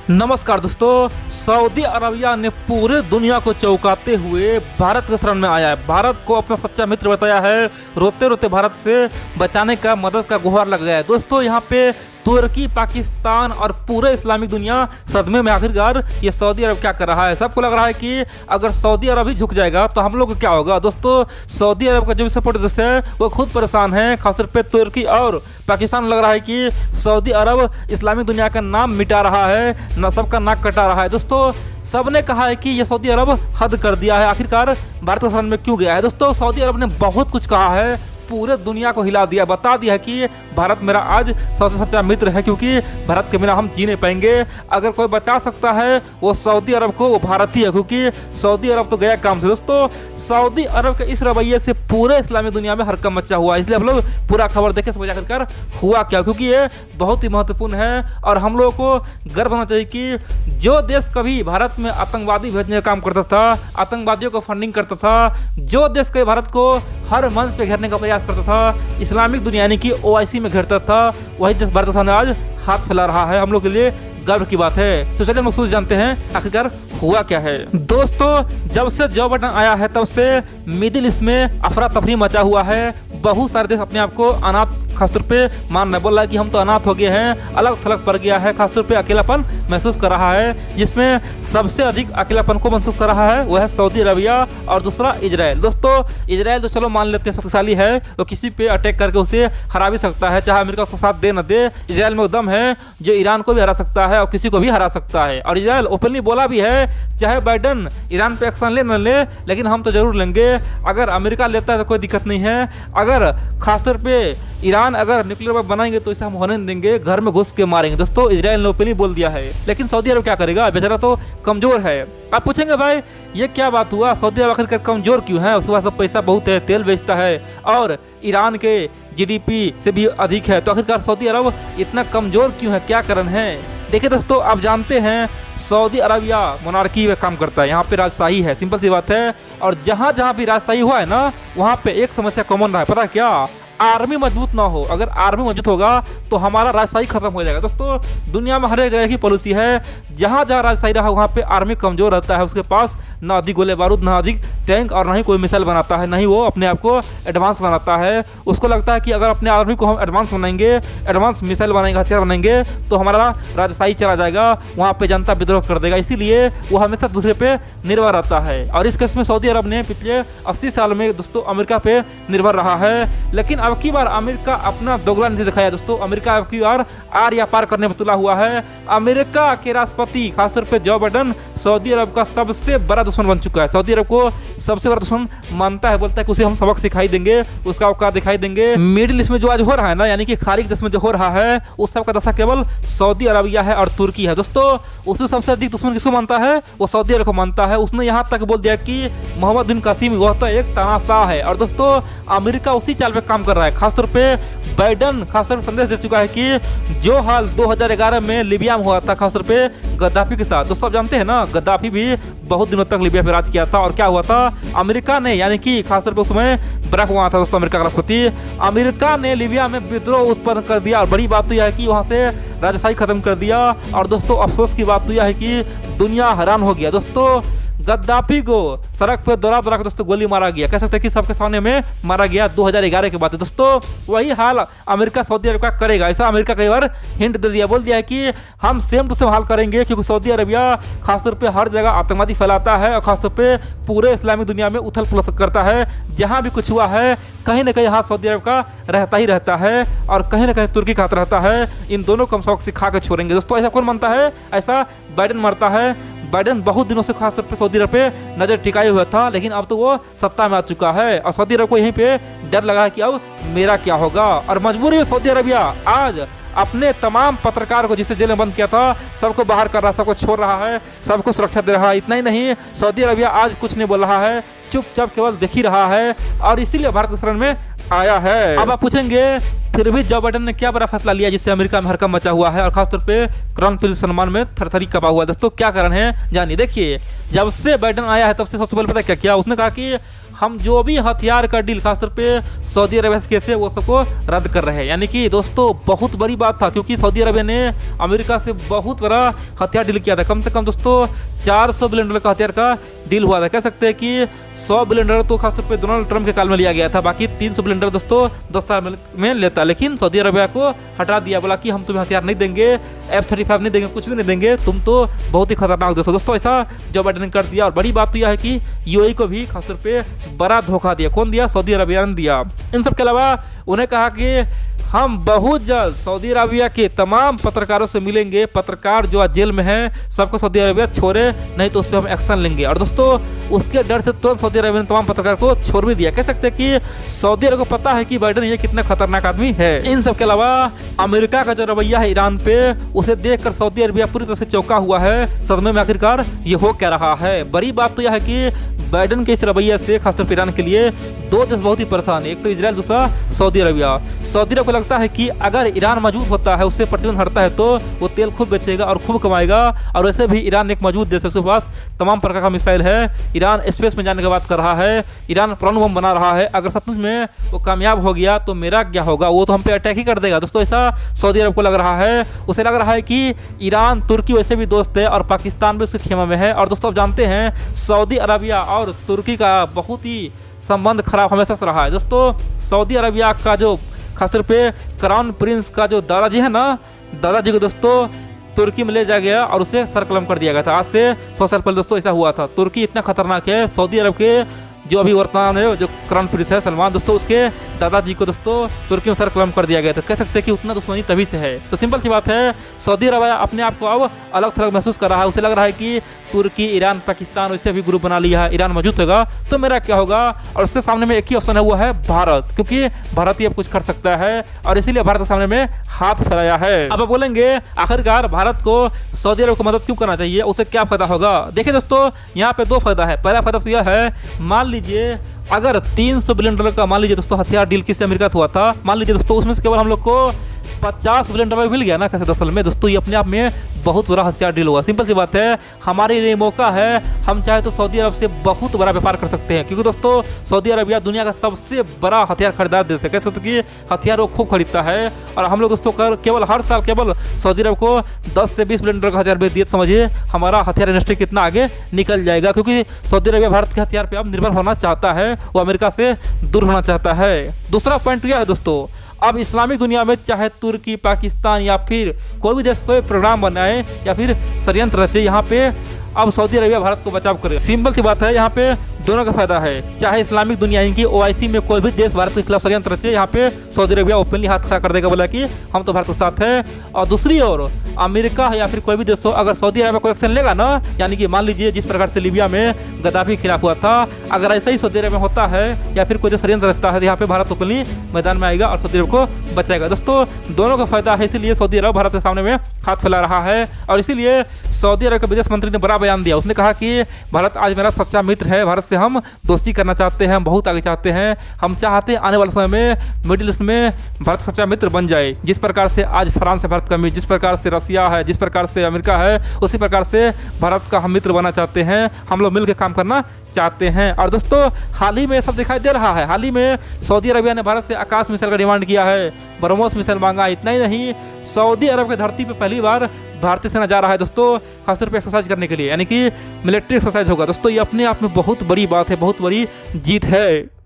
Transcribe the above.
नमस्कार दोस्तों। Saudi Arabia ने पूरे दुनिया को चौंकाते हुए भारत के शरण में आया है। भारत को अपना सच्चा मित्र बताया है। रोते रोते भारत से बचाने का मदद का गुहार लग गया है। दोस्तों यहाँ पे तुर्की, पाकिस्तान और पूरे इस्लामिक दुनिया सदमे में। आखिरकार ये सऊदी अरब क्या कर रहा है? सबको लग रहा है कि अगर सऊदी अरब ही झुक जाएगा तो हम लोग को क्या होगा। दोस्तों सऊदी अरब का जो भी सपोर्ट देश है वो खुद परेशान है। खासतौर पे तुर्की और पाकिस्तान लग रहा है कि सऊदी अरब इस्लामिक दुनिया का नाम मिटा रहा है, न सबका नाक कटा रहा है। दोस्तों सबने कहा है कि ये सऊदी अरब हद कर दिया है। आखिरकार भारत के शरण में क्यों गया है? दोस्तों सऊदी अरब ने बहुत कुछ कहा है, पूरे दुनिया को हिला दिया, बता दिया कि भारत मेरा आज सबसे सच्चा मित्र है, क्योंकि भारत के बिना हम जी नहीं पाएंगे। अगर कोई बचा सकता है वो सऊदी अरब को, वो भारत ही है, क्योंकि सऊदी अरब तो गया काम से। दोस्तों सऊदी अरब के इस रवैये से पूरे इस्लामिक दुनिया में हड़कंप मचा हुआ है। इसलिए हम लोग पूरा खबर देखें, समझ आखिरकार हुआ क्या, क्योंकि ये बहुत ही महत्वपूर्ण है और हम लोगों को गर्व होना चाहिए कि जो देश कभी भारत में आतंकवादी भेजने का काम करता था, आतंकवादियों को फंडिंग करता था, जो देश कभी भारत को हर मंच पे घेरने का प्रयास करता था, इस्लामिक दुनिया यानी कि ओआईसी में घेरता था, वही देश भारत के सामने आज हाथ फैला रहा है। हम लोग के लिए गर्व की बात है। तो चलिए महसूस जानते हैं आखिरकार हुआ क्या है। दोस्तों जब से जो बाइडेन आया है तब से मिडिल ईस्ट में अफरा तफरी मचा हुआ है। बहुत सारे देश अपने आप को अनाथ खासतौर पे मान रहे, बोल रहा है कि हम तो अनाथ हो गए हैं, अलग थलग पड़ गया है, खासतौर पे अकेलापन महसूस कर रहा है। जिसमें सबसे अधिक अकेलापन को महसूस कर रहा है वो है सऊदी अरबिया और दूसरा इजराइल। दोस्तों इजराइल तो चलो मान लेते हैं शक्तिशाली है, तो किसी पे अटैक करके उसे हरा भी सकता है, चाहे अमेरिका उसका साथ दे न दे। इजराइल में दम है जो ईरान को भी हरा सकता है और किसी को भी हरा सकता है। और इजराइल ओपनली बोला भी है, चाहे बाइडेन ईरान पे एक्शन ले न ले, लेकिन हम तो जरूर लेंगे। अगर अमेरिका लेता है तो कोई दिक्कत नहीं है, अगर खासतौर पे ईरान अगर न्यूक्लियर बम बनाएंगे तो इसे हम होने नहीं देंगे, घर में घुस के मारेंगे। दोस्तों इजराइल ने ओपनली बोल दिया है। लेकिन सऊदी अरब क्या करेगा? बेचारा तो कमजोर है। आप पूछेंगे भाई ये क्या बात हुआ, सऊदी अरब आखिरकार कमजोर क्यों है? उसके पास पैसा बहुत है, तेल बेचता है और ईरान के जीडीपी से भी अधिक है, तो आखिरकार सऊदी अरब इतना कमजोर क्यों है? क्या कारण है? देखिए दोस्तों आप जानते हैं सऊदी अरबिया मोनार्की में काम करता है, यहाँ पे राजशाही है, सिंपल सी बात है। और जहाँ जहाँ भी राजशाही हुआ है ना, वहाँ पे एक समस्या कॉमन रहा है, पता है क्या? आर्मी मजबूत ना हो। अगर आर्मी मजबूत होगा तो हमारा राजशाही खत्म हो जाएगा। दोस्तों दुनिया में हर एक जगह की पॉलिसी है, जहाँ जहाँ राजशाही रहा वहाँ पे आर्मी कमजोर रहता है। उसके पास ना अधिक गोले बारूद, ना अधिक टैंक और ना ही कोई मिसाइल बनाता है, ना ही वो अपने आप को एडवांस बनाता है। उसको लगता है कि अगर अपने आर्मी को हम एडवांस बनाएंगे, एडवांस मिसाइल बनाएंगे, हथियार बनाएंगे तो हमारा राजशाही चला जाएगा, वहाँ पे जनता विद्रोह कर देगा। इसीलिए वो हमेशा दूसरे पे निर्भर रहता है। और इस केस में सऊदी अरब ने पिछले 80 साल में दोस्तों अमेरिका पे निर्भर रहा है। लेकिन अब की बार अमेरिका अपना दोगला नीति दिखाया। दोस्तों अमेरिका अब की बार आर या पार करने में तुला हुआ है। अमेरिका के राष्ट्रपति खासतौर पे जो बाइडेन सऊदी अरब का सबसे बड़ा दुश्मन बन चुका है। सऊदी अरब को सबसे बड़ा दुश्मन मानता है, बोलता है कि उसे हम सबक सिखाई देंगे, उसका औकात दिखाई देंगे। मिडिल ईस्ट में जो आज हो रहा है ना, यानी कि खालिज देश में जो हो रहा है, उस सब का दशा केवल सऊदी अरबिया है और तुर्की है। दोस्तों उसमें सबसे अधिक दुश्मन किसको मानता है? वो सऊदी अरब को मानता है। उसने यहाँ तक बोल दिया कि मोहम्मद बिन कासिम वह तो एक तानाशाह है। और दोस्तों अमेरिका उसी चाल पे काम कर रहा है। खासतौर पे बाइडेन खासतौर पे संदेश दे चुका है कि जो हाल 2011 में लिबिया में हुआ था, खासतौर पे गद्दाफी के साथ। दोस्तों आप जानते हैं ना, गद्दाफी भी बहुत दिनों तक लिबिया पे राज किया था। और क्या हुआ था? अमेरिका ने, यानी कि खासतौर पे उसमें बराक ओबामा था दोस्तों अमेरिका का राष्ट्रपति, अमेरिका ने लिबिया में विद्रोह उत्पन्न कर दिया। और बड़ी बात तो यह है कि वहाँ से राजशाही खत्म कर दिया। और दोस्तों अफसोस की बात तो यह है कि दुनिया हैरान हो गया। दोस्तों गद्दाफी को सड़क पर दौड़ा दौड़ा के दोस्तों गोली मारा गया, कह सकते हैं कि सबके सामने में मारा गया। 2011 के बाद दोस्तों वही हाल अमेरिका सऊदी अरब का करेगा, ऐसा अमेरिका कई बार हिंट दे दिया, बोल दिया है कि हम सेम टू सेम हाल करेंगे। क्योंकि सऊदी अरबिया खासतौर पे हर जगह आतंकवादी फैलाता है और खासतौर पे पूरे इस्लामिक दुनिया में उथल पुथल करता है। जहाँ भी कुछ हुआ है कहीं ना कहीं हाथ सऊदी अरब का रहता ही रहता है और कहीं ना कहीं तुर्की का हाथ रहता है। इन दोनों को हम सबक सिखा के छोड़ेंगे। दोस्तों ऐसा कौन मानता है? ऐसा बाइडेन मानता है। बाइडेन बहुत दिनों से खासतौर पे सऊदी अरब पे नजर टिकाए हुआ था, लेकिन अब तो वो सत्ता में आ चुका है और सऊदी अरब को यहीं पे डर लगा है कि अब मेरा क्या होगा। और मजबूरी में सऊदी अरबिया आज अपने तमाम पत्रकार को, जिसे जेल में बंद किया था, सबको बाहर कर रहा है, सबको छोड़ रहा है, सबको सुरक्षा दे रहा है। इतना ही नहीं, सऊदी अरबिया आज कुछ नहीं बोल रहा है, चुपचाप केवल देख ही रहा है और इसीलिए भारत के शरण में आया है। अब आप पूछेंगे फिर भी जो बाइडेन ने क्या बड़ा फैसला लिया जिससे अमेरिका में हड़कंप मचा हुआ है और खासतौर पे क्राउन प्रिंस सलमान में थरथरी कपा हुआ है। दोस्तों क्या कारण है जानिए। देखिए जब से बाइडेन आया है तब से सबसे पहले पता क्या किया? उसने कहा कि हम जो भी हथियार का डील खासतौर पे सऊदी अरबिया से कैसे वो सबको रद्द कर रहे हैं। यानी कि दोस्तों बहुत बड़ी बात था, क्योंकि सऊदी अरबिया ने अमेरिका से बहुत बड़ा हथियार डील किया था। कम से कम दोस्तों $400 बिलियन का हथियार का डील हुआ था। कह सकते हैं कि $100 बिलियन तो खासतौर पे डोनाल्ड ट्रंप के काल में लिया गया था, बाकी $300 बिलियन दोस्तों 10 साल में लेता। लेकिन सऊदी अरबिया को हटा दिया, बोला कि हम तुम्हें हथियार नहीं देंगे, F-35 नहीं देंगे, कुछ भी नहीं देंगे, तुम तो बहुत ही खतरनाक देश हो। दोस्तों ऐसा जो बाइडेन ने कर दिया। और बड़ी बात तो यह है कि यूएई को भी खासतौर पे बड़ा धोखा दिया। कौन दिया? सऊदी अरबिया ने दिया। इन सब के अलावा उन्हें कहा कि हम बहुत जल्द सऊदी अरबिया के तमाम पत्रकारों से मिलेंगे, पत्रकार जो आज जेल में हैं सबको सऊदी अरबिया छोड़े, नहीं तो उस पर हम एक्शन लेंगे। और दोस्तों उसके डर से तुरंत सऊदी अरबिया ने तमाम पत्रकार को छोड़ भी दिया। कह सकते हैं कि सऊदी अरब को पता है कि बाइडेन ये कितना खतरनाक आदमी है। इन सब के अलावा अमेरिका का जो रवैया है ईरान पे, उसे देखकर सऊदी अरबिया पूरी तरह से चौंका हुआ है। सदमे में आखिरकार ये हो क्या रहा है। बड़ी बात तो यह है कि बाइडेन के इस रवैया से खासतौर पर ईरान के लिए दो देश बहुत ही परेशान है, एक तो इजराइल, दूसरा सऊदी अरबिया। सऊदी अरब को लगता है कि अगर ईरान मजबूत होता है, उससे प्रतिबंध हटता है, तो वो तेल खूब बेचेगा और खूब कमाएगा। और वैसे भी ईरान एक मजबूत देश है, उसके पास तमाम प्रकार का मिसाइल है। ईरान स्पेस में जाने की बात कर रहा है, ईरान परमाणु बम बना रहा है। अगर सचमुच में वो कामयाब हो गया तो मेरा क्या होगा, वो तो हम पे अटैक ही कर देगा। दोस्तों ऐसा सऊदी अरब को लग रहा है। उसे लग रहा है कि ईरान तुर्की वैसे भी दोस्त है और पाकिस्तान भी उसके खेमा में है। और दोस्तों आप जानते हैं सऊदी अरबिया और तुर्की का बहुत ही संबंध खराब हमेशा से रहा है। दोस्तों सऊदी अरबिया का जो खासतौर पे क्राउन प्रिंस का जो दादाजी है ना, दादाजी को दोस्तों तुर्की में ले जाया गया और उसे सर कलम कर दिया गया था। आज से 100 साल पहले दोस्तों ऐसा हुआ था। तुर्की इतना खतरनाक है। सऊदी अरब के जो अभी वर्तमान है जो क्राउन प्रिंस है सलमान, दोस्तों उसके दादाजी को दोस्तों तुर्की में सर कलम कर दिया गया था। कह सकते हैं कि उतना दुश्मनी तभी से है। तो सिंपल सी बात है, सऊदी अरबिया अपने आप को अब अलग थलग महसूस कर रहा है। उसे लग रहा है कि तुर्की, ईरान, पाकिस्तान वैसे भी ग्रुप बना लिया है, ईरान मौजूद होगा तो मेरा क्या होगा। और उसके सामने में एक ही ऑप्शन है, वो है भारत, क्योंकि भारत ही अब कुछ कर सकता है और इसीलिए भारत के सामने में हाथ फैलाया है। अब आप बोलेंगे आखिरकार भारत को सऊदी अरब को मदद क्यों करना चाहिए, उसे क्या फायदा होगा। देखिए दोस्तों यहाँ पे दो फायदा है। पहला फायदा तो यह है, मान लीजिए अगर $300 बिलियन का मान लीजिए दोस्तों हथियार डील किससे अमेरिका से हुआ था, मान लीजिए दोस्तों उसमें से केवल हम लोग को $50 बिलियन मिल गया ना कैसे दसल में, दोस्तों ये अपने आप में बहुत बड़ा हथियार डील हुआ। सिंपल सी बात है, हमारे लिए मौका है, हम चाहे तो सऊदी अरब से बहुत बड़ा व्यापार कर सकते हैं, क्योंकि दोस्तों सऊदी अरबिया दुनिया का सबसे बड़ा हथियार खरीदार देश है। कह सकते कि हथियार वो खूब खरीदता है। और हम लोग दोस्तों केवल हर साल केवल सऊदी अरब को $10 से $20 बिलियन का हथियार बेच दिए, समझिए हमारा हथियार इंडस्ट्री कितना आगे निकल जाएगा। क्योंकि सऊदी अरबिया भारत के हथियार पर अब निर्भर होना चाहता है, वो अमेरिका से दूर होना चाहता है। दूसरा पॉइंट यह है दोस्तों, अब इस्लामिक दुनिया में चाहे तुर्की, पाकिस्तान या फिर कोई भी देश कोई प्रोग्राम बनाए या फिर षड्यंत्र रचे, यहाँ पे अब सऊदी अरबिया भारत को बचाव करे। सिंपल सी बात है, यहाँ पे दोनों का फायदा है। चाहे इस्लामिक दुनिया इनकी OIC में कोई भी देश भारत के खिलाफ षड्यंत्र रचे, यहाँ पे सऊदी अरबिया ओपनली हाथ खड़ा कर देगा, बोला कि हम तो भारत के साथ है। और दूसरी ओर अमेरिका या फिर कोई भी देश हो, अगर सऊदी अरबिया कोई एक्शन लेगा ना, यानी कि मान लीजिए जिस प्रकार से लीबिया में गद्दाफी के खिलाफ हुआ था, अगर ऐसा ही सऊदी अरबिया में होता है या फिर कोई देश षड्यंत्र रचता है, यहाँ पे भारत ओपनली मैदान में आएगा और सऊदी अरब को बचाएगा। दोस्तों दोनों का फायदा है, इसीलिए सऊदी अरब भारत के सामने में हाथ फैला रहा है। और इसीलिए सऊदी अरब के विदेश मंत्री ने बड़ा बयान दिया। उसने कहा कि भारत आज मेरा सच्चा मित्र है, भारत से हम दोस्ती करना चाहते हैं, हम बहुत आगे चाहते हैं। हम चाहते हैं आने वाले समय में मिडिल ईस्ट में भारत सच्चा मित्र बन जाए। जिस प्रकार से आज फ्रांस है भारत का मित्र, जिस प्रकार से रसिया है, जिस प्रकार से अमेरिका है, उसी प्रकार से भारत का हम मित्र बनना चाहते हैं। हम लोग मिलकर काम करना चाहते हैं। और दोस्तों हाल ही में सब दिखाई दे रहा है, हाल ही में सऊदी अरबिया ने भारत से आकाश मिसाइल का डिमांड किया है, ब्रह्मोस मिसाइल मांगा। इतना ही नहीं, सऊदी अरब की धरती पर पहली बार भारतीय सेना जा रहा है दोस्तों, खासतौर पर एक्सरसाइज करने के लिए, यानी कि मिलिट्री एक्सरसाइज होगा। दोस्तों ये अपने आप में बहुत बड़ी बात है, बहुत बड़ी जीत है।